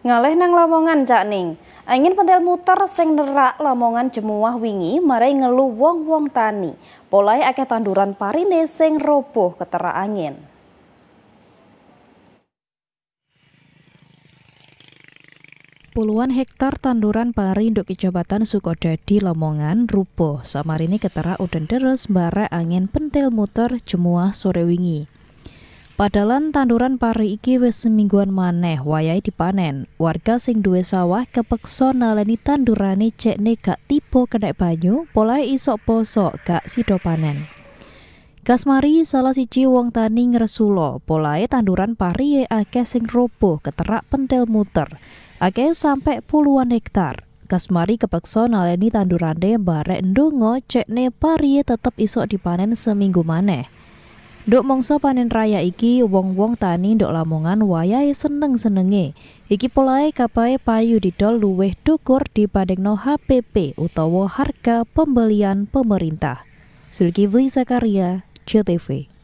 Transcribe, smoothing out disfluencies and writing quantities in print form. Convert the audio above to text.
Ngalih nang Lamongan Cak Ning. Angin pentil muter sing nerak Lamongan Jemuah wingi marai ngelu wong-wong tani. Polahe akeh tanduran parine sing roboh keterak angin. Puluhan hektar tanduran pari nduk Kecamatan Sukodadi Lamongan rubuh samarine keterak udan deres barek angin pentil muter Jemuah sore wingi. Padalan tanduran pari iki wis semingguan maneh wayahe dipanen. Warga sing duwe sawah kepeksa naleni tandurane cekne gak tiba kena banyu, polahe isok posok gak sida panen. Kasmari salah siji wong tani ngresula, polahe tanduran pari akeh sing roboh keterak pentil muter. Akeh sampai puluhan hektar. Kasmari kepeksa naleni tandurane barek ndonga cekne pari tetep isok dipanen seminggu maneh. Nduk mangsa panen raya iki wong-wong tani nduk Lamongan wayahe seneng-senenge. Iki polahe kapahe payu didol luwih dhukur dibandingno HPP utawa harga pembelian pemerintah. Zulkifli Zakaria, JTV.